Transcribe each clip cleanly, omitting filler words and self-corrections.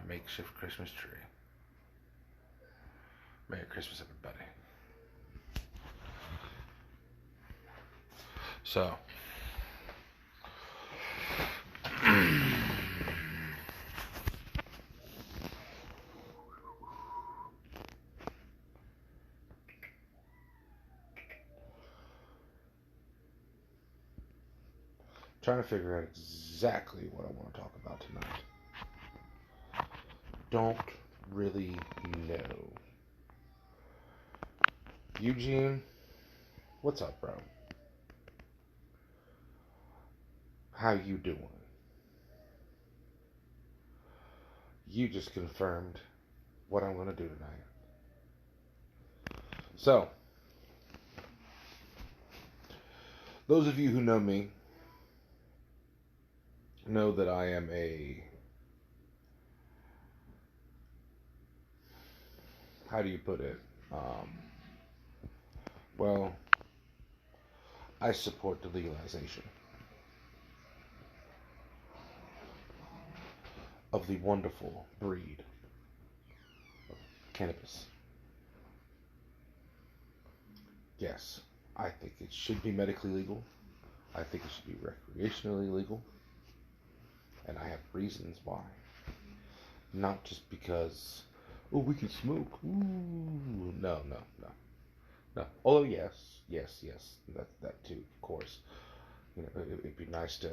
makeshift Christmas tree. Merry Christmas, everybody. So, trying to figure out exactly what I want to talk about tonight. Don't really know. Eugene, what's up, bro? How you doing? You just confirmed what I'm going to do tonight. So, those of you who know me know that I am how do you put it? Well, I support the legalization of the wonderful breed of cannabis. Yes, I think it should be medically legal. I think it should be recreationally legal. And I have reasons why. Not just because, oh, we can smoke. Ooh, no. Although yes, that too, of course. You know, it'd be nice to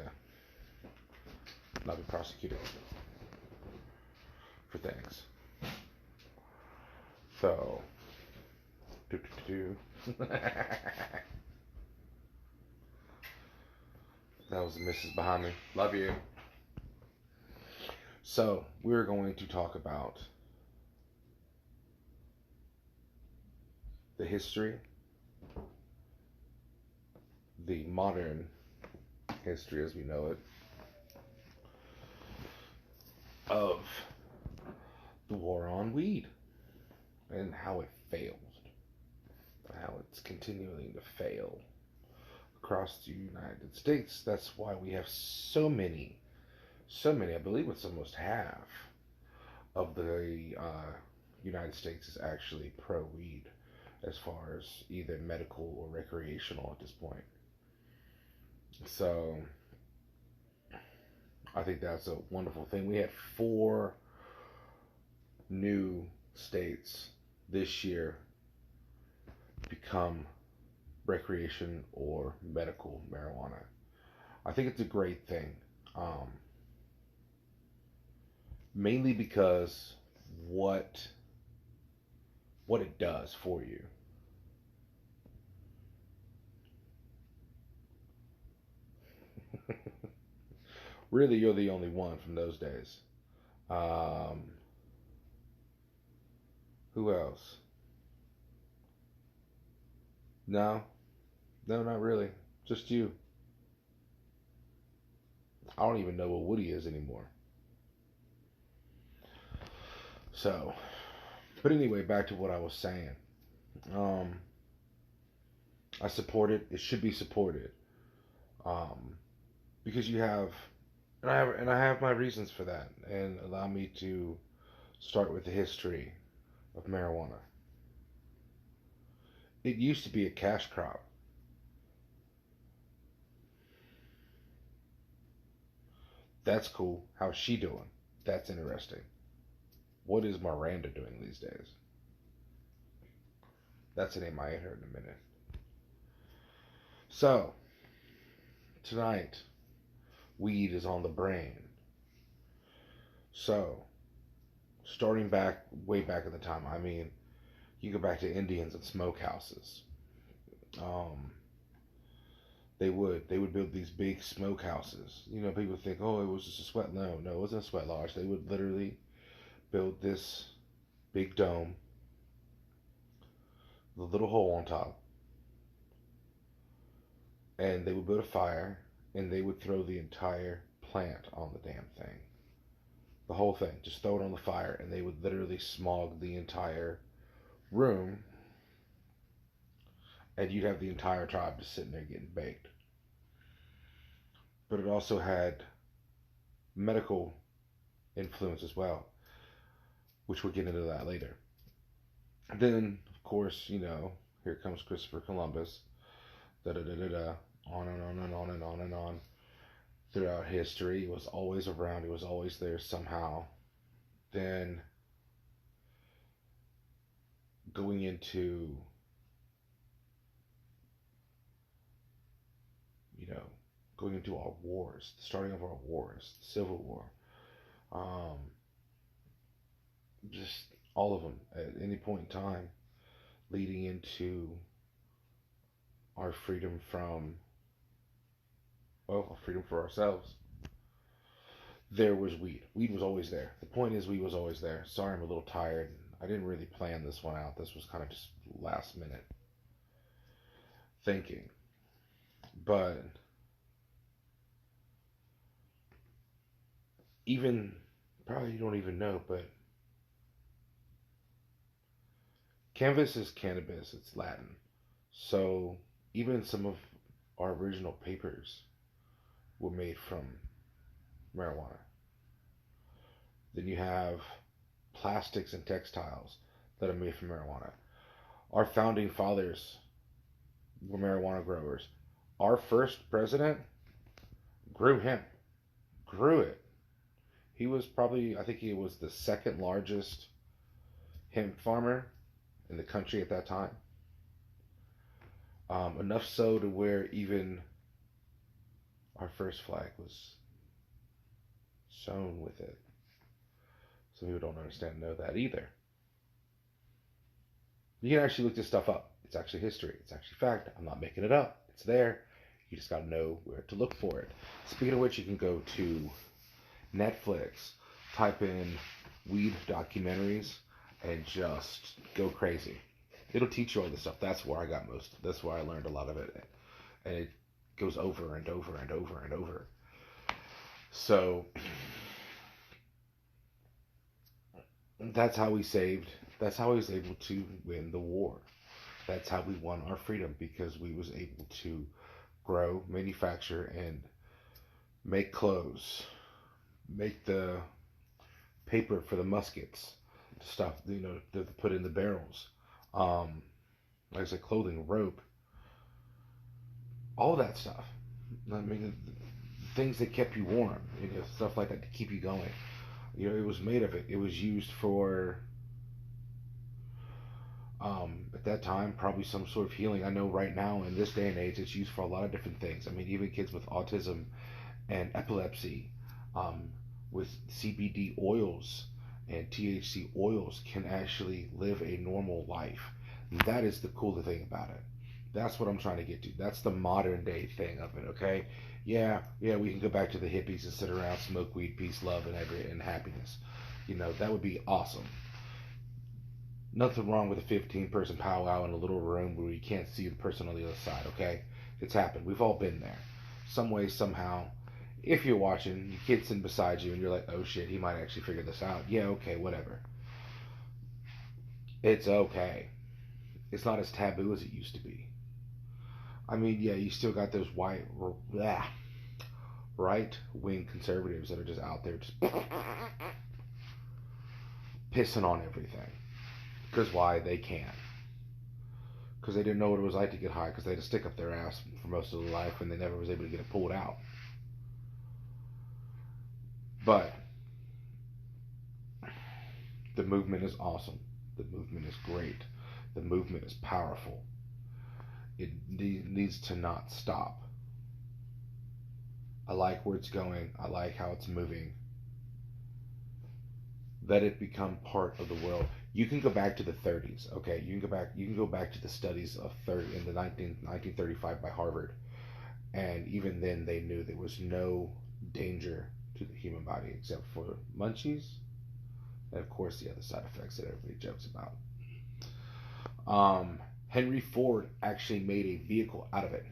not be prosecuted for things. So, that was the missus behind me. Love you. So, we're going to talk about the history, the modern history as we know it, of the war on weed and how it failed, how it's continuing to fail across the United States. That's why we have so many, I believe it's almost half of the United States is actually pro-weed as far as either medical or recreational at this point. So I think that's a wonderful thing. We had 4 new states this year become recreation or medical marijuana. I think it's a great thing. Mainly because what it does for you. Really, you're the only one from those days. Who else? No, not really. Just you. I don't even know what Woody is anymore. So, but anyway, back to what I was saying. I support it. It should be supported. Because you have, and I have my reasons for that. And allow me to start with the history of marijuana. It used to be a cash crop. That's cool. How's she doing? That's interesting. What is Miranda doing these days? That's a name I ain't heard in a minute. So, tonight, weed is on the brain. So, starting back, way back in the time, I mean, you go back to Indians and smokehouses. They would build these big smokehouses. You know, people think, oh, it was just a sweat. No, it wasn't a sweat lodge. They would literally build this big dome with a little hole on top, and they would build a fire, and they would throw the entire plant on the damn thing. The whole thing. Just throw it on the fire, and they would literally smog the entire room, and you'd have the entire tribe just sitting there getting baked. But it also had medical influence as well. which we'll get into that later. Then, of course, here comes Christopher Columbus. Da da da da da. On and on and on and on and on. Throughout history, he was always around. He was always there somehow. Then, going into, you know, going into our wars, the starting of our wars, the Civil War, um, just all of them at any point in time, leading into our freedom from, well, freedom for ourselves. There was weed. Weed was always there. The point is, weed was always there. Sorry, I'm a little tired. I didn't really plan this one out. This was kind of just last minute thinking. But even, probably you don't even know, but canvas is cannabis. It's Latin. So even some of our original papers were made from marijuana. Then you have plastics and textiles that are made from marijuana. Our founding fathers were marijuana growers. Our first president grew hemp, grew it. He was probably, I think he was the second largest hemp farmer in the country at that time. Enough so to where even our first flag was sewn with it. Some people don't understand know that either. You can actually look this stuff up. It's actually history. It's actually fact. I'm not making it up. It's there. You just got to know where to look for it. Speaking of which, you can go to Netflix, type in weed documentaries, and just go crazy. It'll teach you all this stuff. That's where I got most. That's where I learned a lot of it, and it goes over and over and over and over. So that's how we saved. That's how he was able to win the war. That's how we won our freedom, because we was able to grow, manufacture, and make clothes, make the paper for the muskets, stuff to put in the barrels. Like I said, clothing, rope, all that stuff. I mean, things that kept you warm, stuff like that to keep you going. It was made of it. It was used for, at that time, probably some sort of healing. I know right now, in this day and age, it's used for a lot of different things. I mean, even kids with autism and epilepsy, with CBD oils and THC oils, can actually live a normal life. And that is the cool thing about it. That's what I'm trying to get to. That's the modern day thing of it, okay? Yeah, we can go back to the hippies and sit around, smoke weed, peace, love, and happiness. That would be awesome. Nothing wrong with a 15-person powwow in a little room where you can't see the person on the other side, okay? It's happened. We've all been there. Some way, somehow. If you're watching, your kid's sitting beside you and you're like, oh shit, he might actually figure this out. Yeah, okay, whatever. It's okay. It's not as taboo as it used to be. I mean, yeah, you still got those right-wing conservatives that are just out there just pissing on everything. Because why? They can. Because they didn't know what it was like to get high, because they had to stick up their ass for most of their life and they never was able to get it pulled out. But the movement is awesome. The movement is great. The movement is powerful. It needs to not stop. I like where it's going. I like how it's moving. Let it become part of the world. You can go back to the 30s, okay? You can go back to the studies of in the 1935 by Harvard. And even then they knew there was no danger to the human body except for munchies and of course the other side effects that everybody jokes about. Henry Ford actually made a vehicle out of it.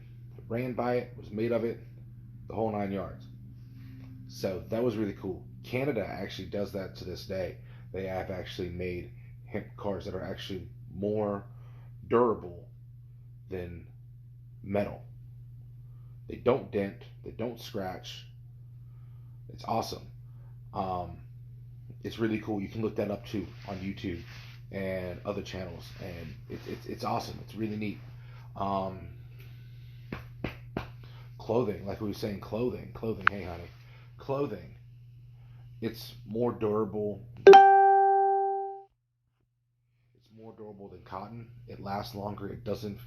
Ran by it, was made of it, the whole 9 yards. So that was really cool. Canada actually does that to this day. They have actually made hemp cars that are actually more durable than metal. They don't dent, they don't scratch. It's awesome. It's really cool. You can look that up too on YouTube and other channels, and it's awesome. It's really neat. Um, Clothing, like we were saying, clothing. Hey, honey, clothing. It's more durable. It's more durable than cotton. It lasts longer. It doesn't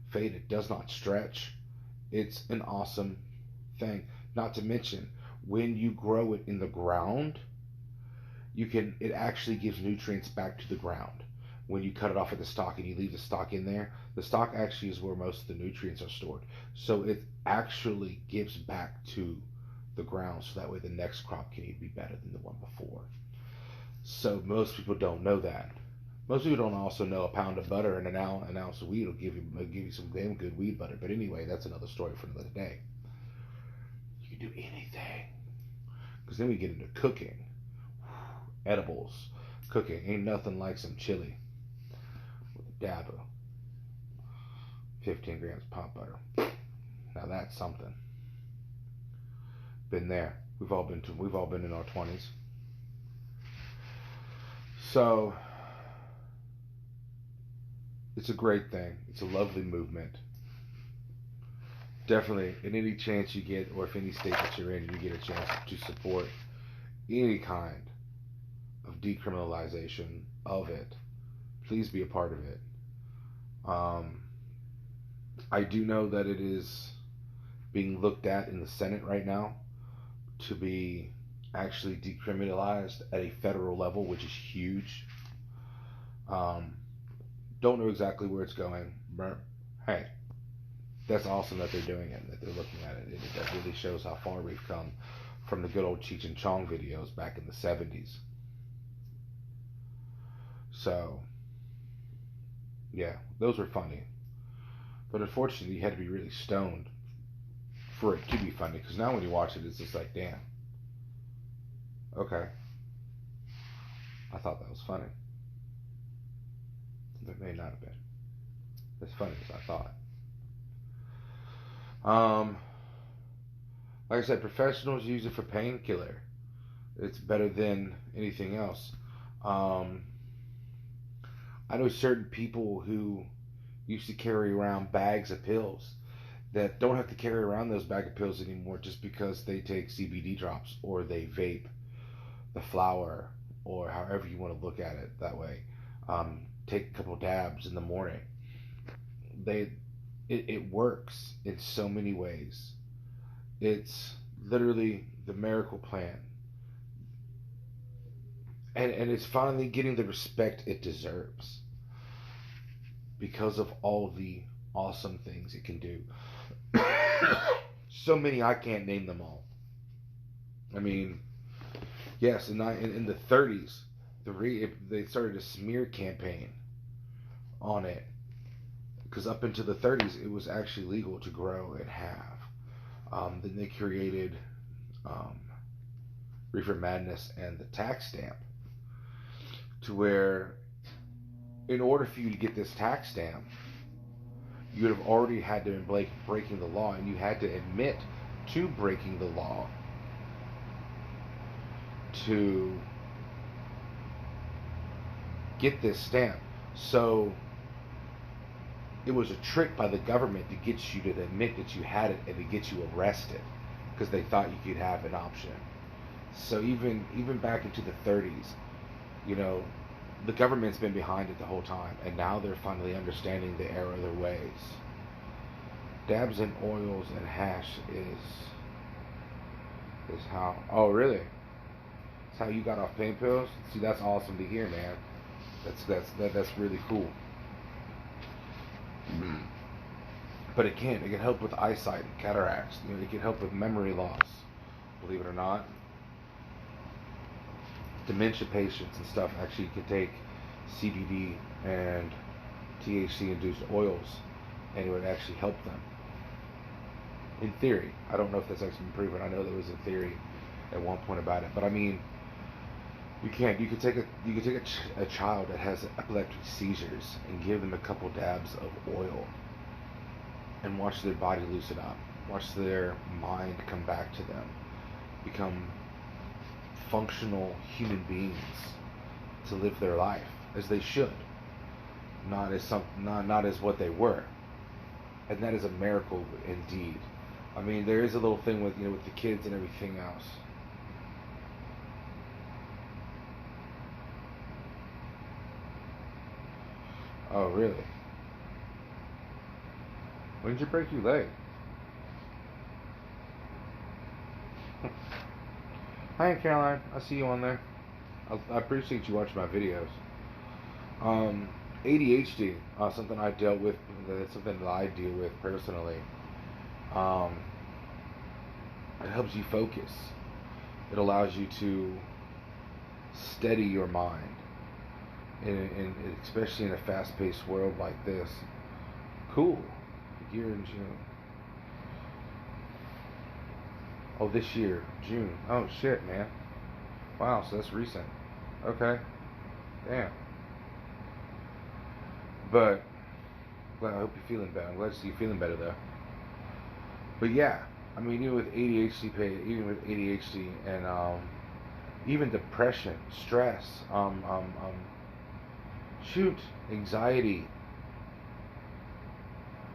fade. It does not stretch. It's an awesome thing. Not to mention, when you grow it in the ground, it actually gives nutrients back to the ground. When you cut it off at the stalk and you leave the stalk in there, the stalk actually is where most of the nutrients are stored. So it actually gives back to the ground, so that way the next crop can be better than the one before. So most people don't know that. Most people don't also know a pound of butter and an ounce of wheat will give you some damn good wheat butter. But anyway, that's another story for another day. You can do anything, because then we get into cooking, edibles, cooking. Ain't nothing like some chili with a dab of 15 grams of pot butter. Now that's something. Been there. We've all been in our 20s. So it's a great thing. It's a lovely movement. Definitely, in any chance you get, or if any state that you're in, you get a chance to support any kind of decriminalization of it, please be a part of it. I do know that it is being looked at in the Senate right now to be actually decriminalized at a federal level, which is huge. Don't know exactly where it's going, but hey, that's awesome that they're doing it and that they're looking at it. That really shows how far we've come from the good old Cheech and Chong videos back in the 70s. So, yeah, those were funny. But unfortunately, you had to be really stoned for it to be funny, because now when you watch it, it's just like, damn. Okay. I thought that was funny. It may not have been as funny as I thought. Like I said, professionals use it for painkiller. It's better than anything else. I know certain people who used to carry around bags of pills that don't have to carry around those bag of pills anymore, just because they take CBD drops or they vape the flower, or however you want to look at it that way. Take a couple dabs in the morning. It works in so many ways. It's literally the miracle plan. And it's finally getting the respect it deserves because of all the awesome things it can do. So many, I can't name them all. I mean, yes, in the 30s, they started a smear campaign on it, because up into the 30s, it was actually legal to grow and have. Then they created Reefer Madness and the tax stamp, to where in order for you to get this tax stamp, you would have already had to be breaking the law, and you had to admit to breaking the law to get this stamp. So it was a trick by the government to get you to admit that you had it and to get you arrested, because they thought you could have an option. So even back into the 30s, you know, the government's been behind it the whole time, and now they're finally understanding the error of their ways. Dabs and oils and hash is how. Oh, really? That's how you got off pain pills? See, that's awesome to hear, man. That's really cool. But it can help with eyesight and cataracts. You know, it can help with memory loss. Believe it or not, dementia patients and stuff actually can take CBD and THC-induced oils, and it would actually help them. In theory, I don't know if that's actually been proven. I know there was a theory at one point about it, but I mean, you could take a child that has epileptic seizures and give them a couple dabs of oil, and watch their body loosen up, watch their mind come back to them, become functional human beings to live their life as they should, not as what they were, and that is a miracle indeed. I mean, there is a little thing with with the kids and everything else. Oh, really? When did you break your leg? Hi, Caroline. I see you on there. I appreciate you watching my videos. Um, ADHD, something I dealt with. That's something that I deal with personally. Um, it helps you focus. It allows you to steady your mind, and especially in a fast-paced world like this. Cool. Year in June. Oh, this year, June. Oh shit, man. Wow, so that's recent. Okay. Damn. But well, I hope you're feeling better. I'm glad to see you feeling better though. But yeah, I mean, even with ADHD, and even depression, stress, shoot, anxiety,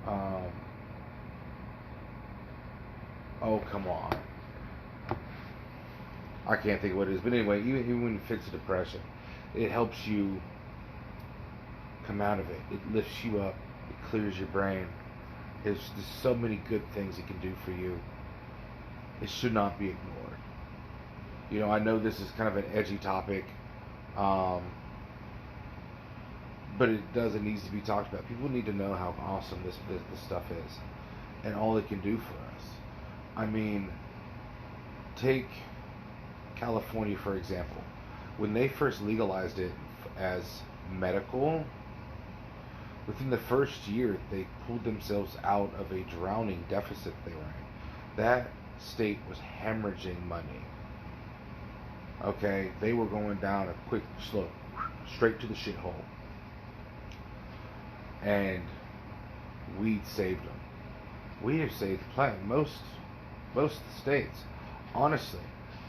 um, oh come on, I can't think of what it is. But anyway, even when you fix depression, it helps you come out of it. It lifts you up. It clears your brain. There's so many good things it can do for you. It should not be ignored. I know this is kind of an edgy topic, um, but it needs to be talked about. People need to know how awesome this stuff is, and all it can do for us. I mean, take California for example. When they first legalized it as medical, within the first year they pulled themselves out of a drowning deficit they were in. That state was hemorrhaging money. Okay, they were going down a quick slope, straight to the shithole, and weed saved them. Weed have saved plenty, most states. Honestly,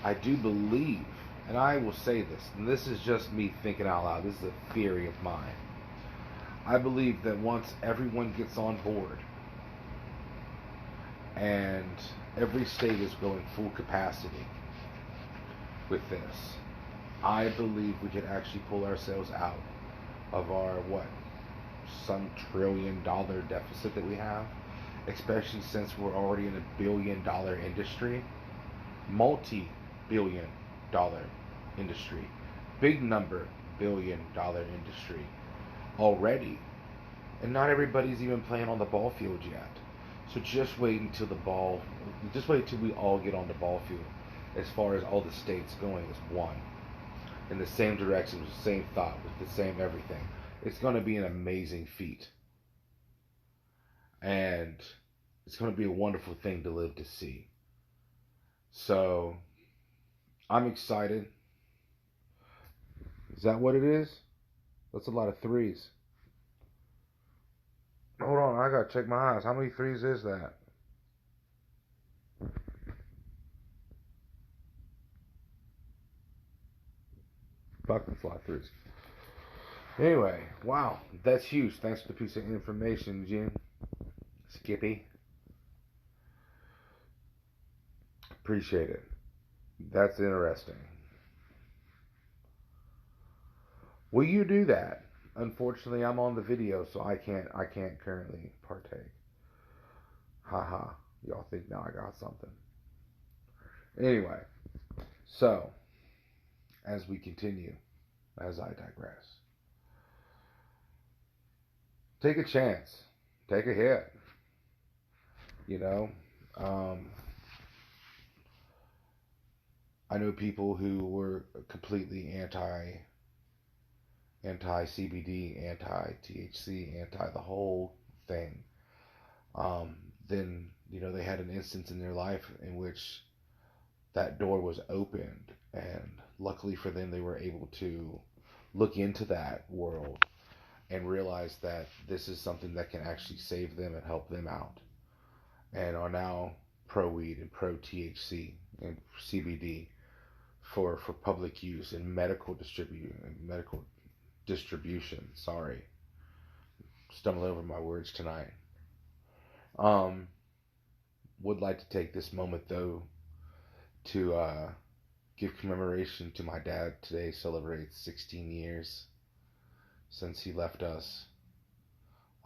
I do believe, and I will say this, and this is just me thinking out loud. This is a theory of mine. I believe that once everyone gets on board, and every state is going full capacity with this, I believe we could actually pull ourselves out of our some $1 trillion deficit that we have, especially since we're already in a $1 billion industry, multi-billion-dollar industry, big number $1 billion industry already, and not everybody's even playing on the ball field yet. So just wait until we all get on the ball field, as far as all the states going as one, in the same direction, with the same thought, with the same everything. It's going to be an amazing feat. And it's going to be a wonderful thing to live to see. So, I'm excited. Is that what it is? That's a lot of threes. Hold on, I gotta check my eyes. How many threes is that? Fucking fly threes. Anyway, wow, that's huge. Thanks for the piece of information, Jim. Skippy. Appreciate it. That's interesting. Will you do that? Unfortunately, I'm on the video, so I can't currently partake. Haha. Y'all think now I got something. Anyway, so as we continue, as I digress, take a chance, take a hit. I know people who were completely anti CBD, anti THC, anti the whole thing. Then they had an instance in their life in which that door was opened, and luckily for them, they were able to look into that world and realize that this is something that can actually save them and help them out, and are now pro weed and pro THC and CBD for public use and medical distribution. Sorry, stumbling over my words tonight. Um, would like to take this moment though to give commemoration to my dad. Today celebrates 16 years since he left us.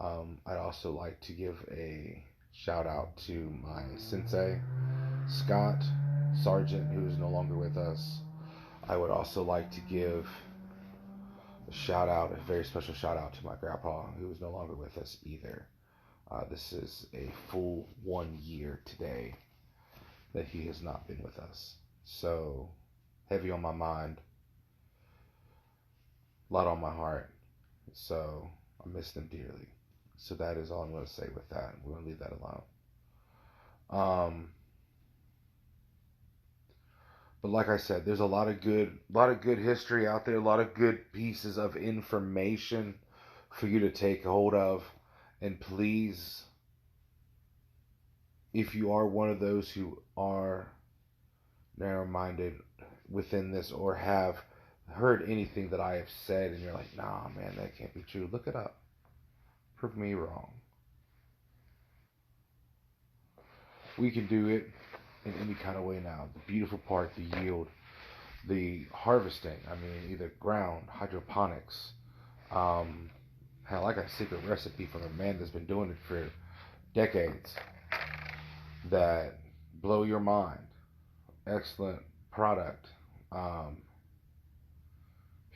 I'd also like to give a shout out to my sensei, Scott Sargent, who is no longer with us. I would also like to give a very special shout out to my grandpa, who is no longer with us either. This is a full 1 year today that he has not been with us. So, heavy on my mind, a lot on my heart. So, I miss them dearly. So that is all I'm going to say with that. We're going to leave that alone. But like I said, there's a lot of good history out there, a lot of good pieces of information for you to take hold of. And please, if you are one of those who are narrow-minded within this or have heard anything that I have said and you're like, nah, man, that can't be true, look it up. Prove me wrong. We can do it in any kind of way now. The beautiful part, the yield, the harvesting. I mean, either ground, hydroponics. Hell, I got a secret recipe from a man that's been doing it for decades that blow your mind. Excellent product. If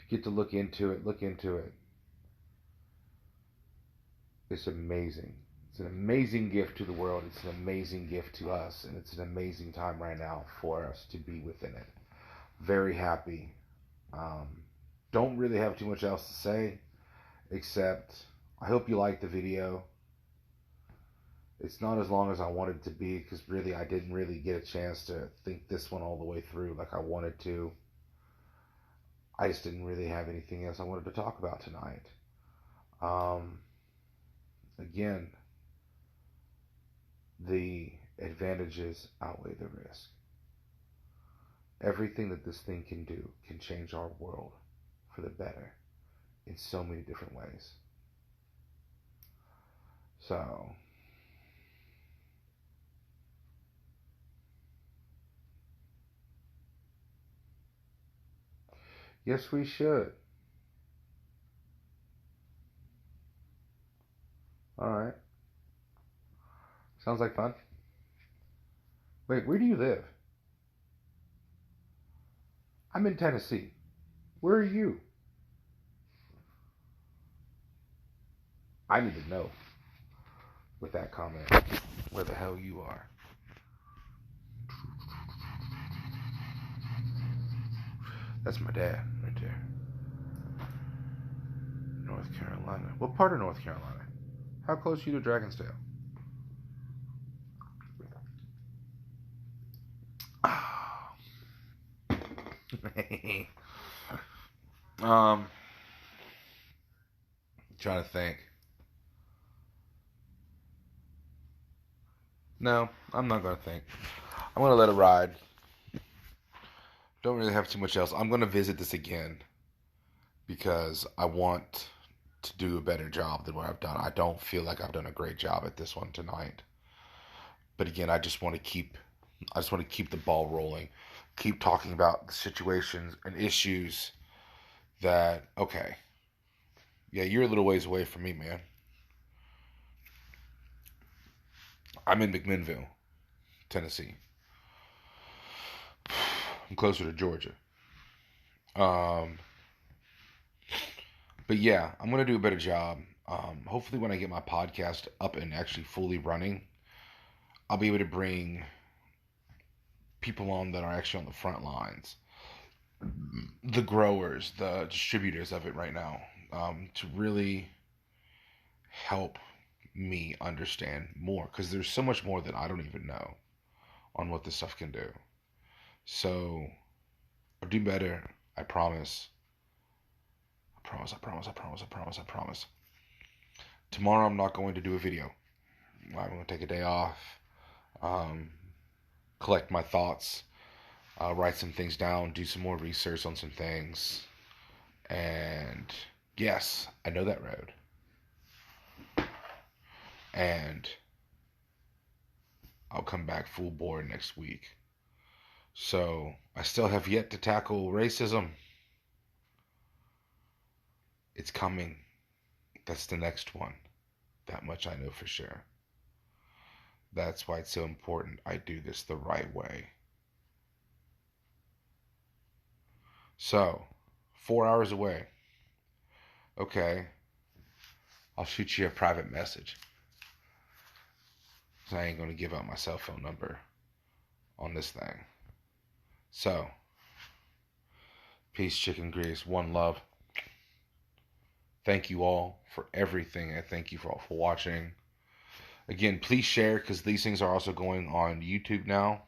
you get to look into it, look into it. It's amazing. It's an amazing gift to the world. It's an amazing gift to us. And it's an amazing time right now for us to be within it. Very happy. Don't really have too much else to say, except I hope you liked the video. It's not as long as I wanted it to be, because really I didn't really get a chance to think this one all the way through like I wanted to. I just didn't really have anything else I wanted to talk about tonight. Again, the advantages outweigh the risk. Everything that this thing can do can change our world for the better in so many different ways. So, yes, we should. Alright. Sounds like fun. Wait, where do you live? I'm in Tennessee. Where are you? I need to know with that comment where the hell you are. That's my dad right there. North Carolina. What part of North Carolina? How close are you to Dragon's Tail? Trying to think. No, I'm not gonna think. I'm gonna let it ride. Don't really have too much else. I'm gonna visit this again because I want to do a better job than what I've done. I don't feel like I've done a great job at this one tonight. But again, I just want to keep the ball rolling. Keep talking about the situations and issues that, okay, yeah, you're a little ways away from me, man. I'm in McMinnville, Tennessee. I'm closer to Georgia. But yeah, I'm going to do a better job. Hopefully when I get my podcast up and actually fully running, I'll be able to bring people on that are actually on the front lines. The growers, the distributors of it right now, to really help me understand more, because there's so much more that I don't even know on what this stuff can do. So I'll do better. I promise. I promise. Tomorrow I'm not going to do a video. I'm going to take a day off, collect my thoughts, I'll write some things down, do some more research on some things. And yes, I know that road. And I'll come back full bore next week. So I still have yet to tackle racism. It's coming. That's the next one. That much I know for sure. That's why it's so important I do this the right way. So, 4 hours away. Okay, I'll shoot you a private message. So I ain't going to give out my cell phone number on this thing. So, peace, chicken grease, one love. Thank you all for everything, and thank you for all for watching. Again, please share, because these things are also going on YouTube now.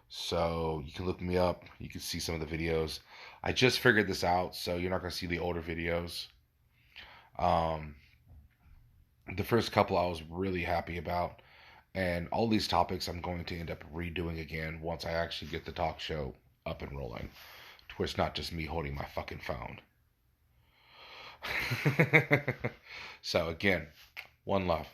So you can look me up. You can see some of the videos. I just figured this out, so you're not going to see the older videos. The first couple I was really happy about. And all these topics I'm going to end up redoing again once I actually get the talk show up and rolling. To where it's not just me holding my fucking phone. So again, one love.